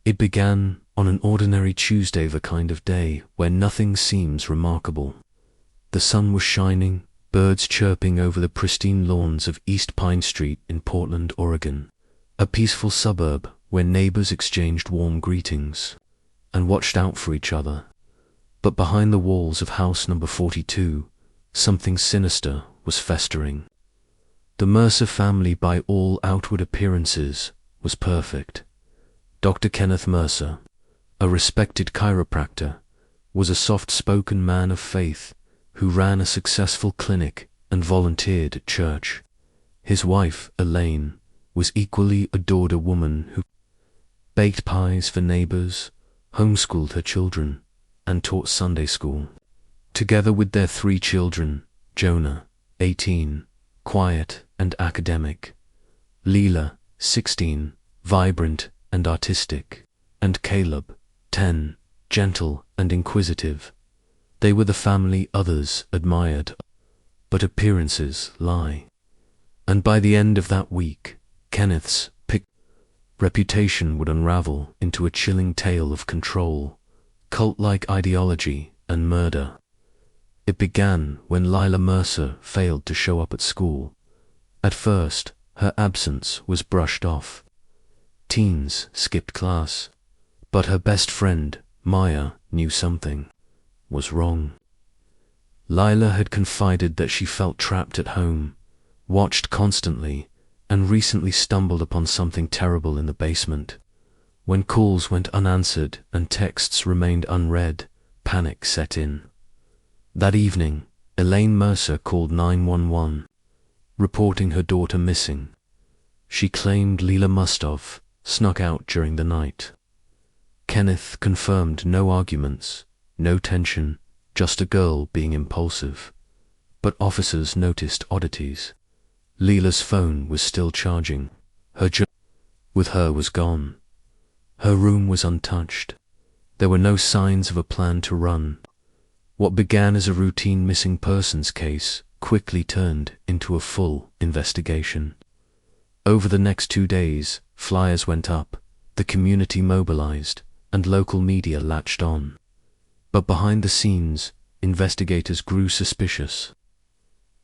It began on an ordinary Tuesday, the kind of day where nothing seems remarkable. The sun was shining, birds chirping over the pristine lawns of East Pine Street in Portland, Oregon, a peaceful suburb where neighbors exchanged warm greetings and watched out for each other. But behind the walls of house number 42, something sinister was festering. The Mercer family, by all outward appearances, was perfect. Dr. Kenneth Mercer, a respected chiropractor, was a soft-spoken man of faith who ran a successful clinic and volunteered at church. His wife, Elaine, was equally adored, a woman who baked pies for neighbors, homeschooled her children, and taught Sunday school. Together with their 3 children, Jonah, 18, quiet and academic; Lila, 16, vibrant and artistic; and Caleb, 10, gentle and inquisitive. They were the family others admired, but appearances lie. And by the end of that week, Kenneth's reputation would unravel into a chilling tale of control, cult-like ideology, and murder. It began when Lila Mercer failed to show up at school. At first, her absence was brushed off. Teens skipped class, but her best friend, Maya, knew something was wrong. Lila had confided that she felt trapped at home, watched constantly, and recently stumbled upon something terrible in the basement. When calls went unanswered and texts remained unread, panic set in. That evening, Elaine Mercer called 911, reporting her daughter missing. She claimed Lila must have snuck out during the night. Kenneth confirmed no arguments, no tension, just a girl being impulsive. But officers noticed oddities. Lila's phone was still charging. Her journal with her was gone. Her room was untouched. There were no signs of a plan to run. What began as a routine missing persons case quickly turned into a full investigation. Over the next 2 days, flyers went up, the community mobilized, and local media latched on. But behind the scenes, investigators grew suspicious.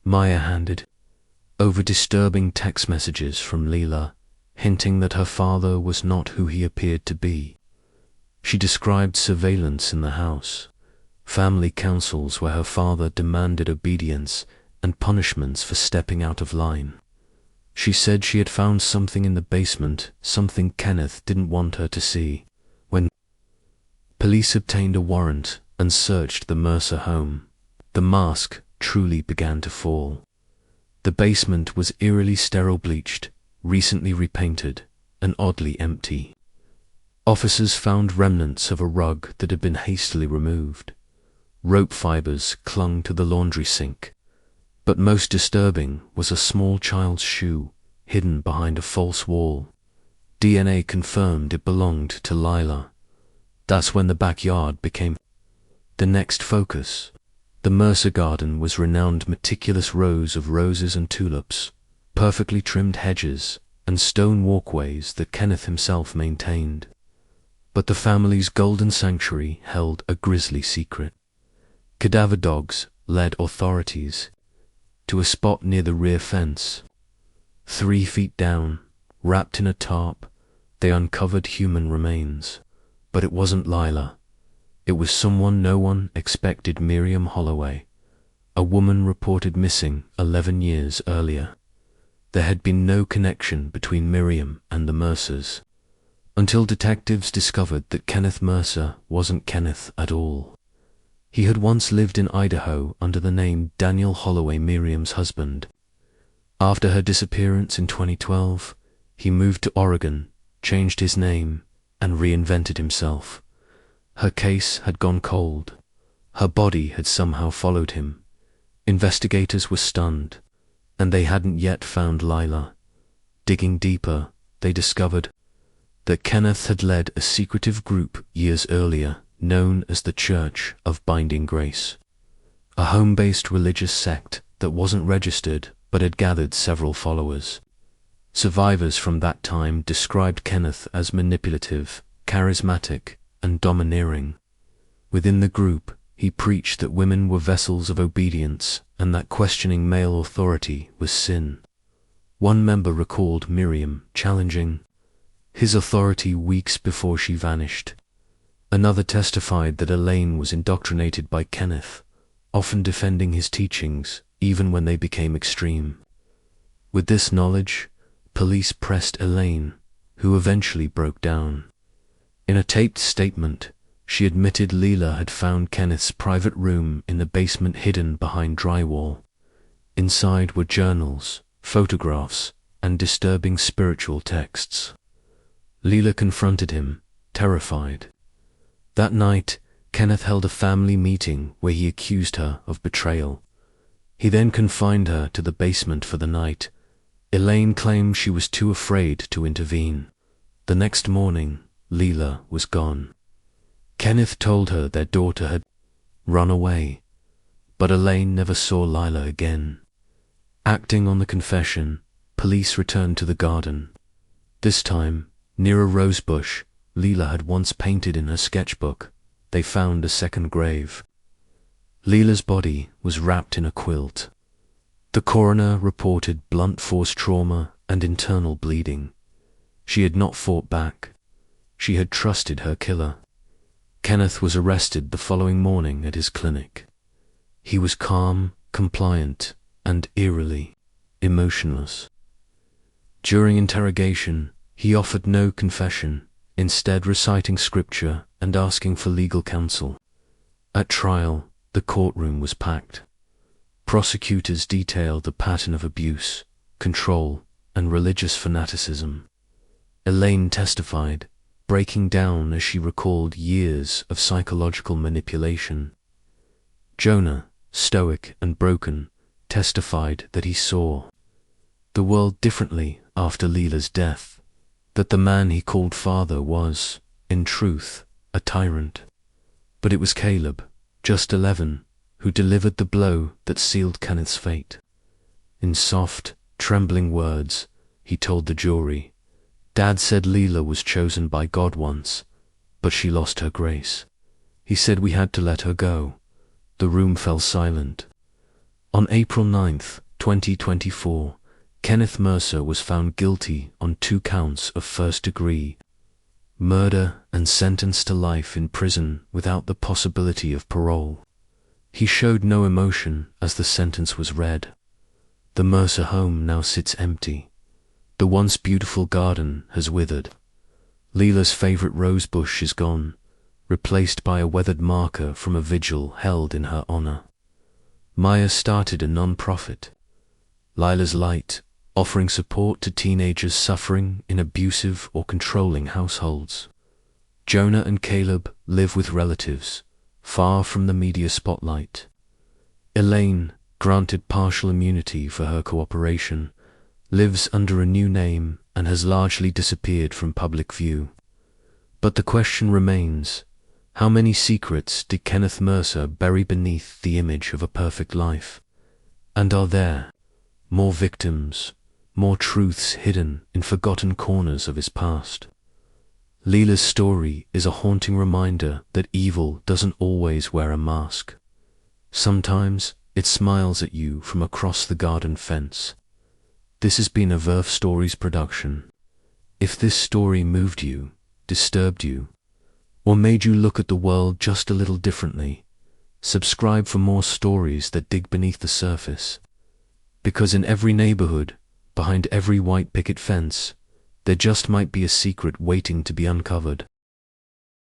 Maya handed over disturbing text messages from Lila, hinting that her father was not who he appeared to be. She described surveillance in the house, family councils where her father demanded obedience, and punishments for stepping out of line. She said she had found something in the basement, something Kenneth didn't want her to see. When police obtained a warrant and searched the Mercer home, the mask truly began to fall. The basement was eerily sterile, bleached, recently repainted, and oddly empty. Officers found remnants of a rug that had been hastily removed. Rope fibers clung to the laundry sink. But most disturbing was a small child's shoe hidden behind a false wall. DNA confirmed it belonged to Lila. That's when the backyard became the next focus. The Mercer garden was renowned: meticulous rows of roses and tulips, perfectly trimmed hedges, and stone walkways that Kenneth himself maintained. But the family's golden sanctuary held a grisly secret. Cadaver dogs led authorities to a spot near the rear fence. 3 feet down, wrapped in a tarp, they uncovered human remains. But it wasn't Lila. It was someone no one expected: Miriam Holloway, a woman reported missing 11 years earlier. There had been no connection between Miriam and the Mercers, until detectives discovered that Kenneth Mercer wasn't Kenneth at all. He had once lived in Idaho under the name Daniel Holloway, Miriam's husband. After her disappearance in 2012, he moved to Oregon, changed his name, and reinvented himself. Her case had gone cold. Her body had somehow followed him. Investigators were stunned, and they hadn't yet found Lila. Digging deeper, they discovered that Kenneth had led a secretive group years earlier known as the Church of Binding Grace, a home-based religious sect that wasn't registered but had gathered several followers. Survivors from that time described Kenneth as manipulative, charismatic and domineering. Within the group, he preached that women were vessels of obedience and that questioning male authority was sin. One member recalled Miriam challenging his authority weeks before she vanished. Another testified that Elaine was indoctrinated by Kenneth, often defending his teachings even when they became extreme. With this knowledge, police pressed Elaine, who eventually broke down. In a taped statement, she admitted Lila had found Kenneth's private room in the basement hidden behind drywall. Inside were journals, photographs, and disturbing spiritual texts. Lila confronted him, terrified. That night, Kenneth held a family meeting where he accused her of betrayal. He then confined her to the basement for the night. Elaine claimed she was too afraid to intervene. The next morning, Lila was gone. Kenneth told her their daughter had run away, but Elaine never saw Lila again. Acting on the confession, police returned to the garden. This time, near a rose bush Lila had once painted in her sketchbook, they found a second grave. Lila's body was wrapped in a quilt. The coroner reported blunt force trauma and internal bleeding. She had not fought back. She had trusted her killer. Kenneth was arrested the following morning at his clinic. He was calm, compliant, and eerily emotionless. During interrogation, he offered no confession, instead reciting scripture and asking for legal counsel. At trial, the courtroom was packed. Prosecutors detailed the pattern of abuse, control, and religious fanaticism. Elaine testified, breaking down as she recalled years of psychological manipulation. Jonah, stoic and broken, testified that he saw the world differently after Lila's death, that the man he called father was, in truth, a tyrant. But it was Caleb, just 11, who delivered the blow that sealed Kenneth's fate. In soft, trembling words, he told the jury, "Dad said Lila was chosen by God once, but she lost her grace. He said we had to let her go." The room fell silent. On April 9th, 2024, Kenneth Mercer was found guilty on 2 counts of first-degree murder and sentenced to life in prison without the possibility of parole. He showed no emotion as the sentence was read. The Mercer home now sits empty. The once beautiful garden has withered. Lila's favorite rose bush is gone, replaced by a weathered marker from a vigil held in her honor. Maya started a non-profit, Lila's Light, offering support to teenagers suffering in abusive or controlling households. Jonah and Caleb live with relatives, far from the media spotlight. Elaine, granted partial immunity for her cooperation, lives under a new name and has largely disappeared from public view. But the question remains, how many secrets did Kenneth Mercer bury beneath the image of a perfect life? And are there more victims, more truths hidden in forgotten corners of his past? Lila's story is a haunting reminder that evil doesn't always wear a mask. Sometimes it smiles at you from across the garden fence. This has been a Verf Stories production. If this story moved you, disturbed you, or made you look at the world just a little differently, subscribe for more stories that dig beneath the surface. Because in every neighborhood, behind every white picket fence, there just might be a secret waiting to be uncovered.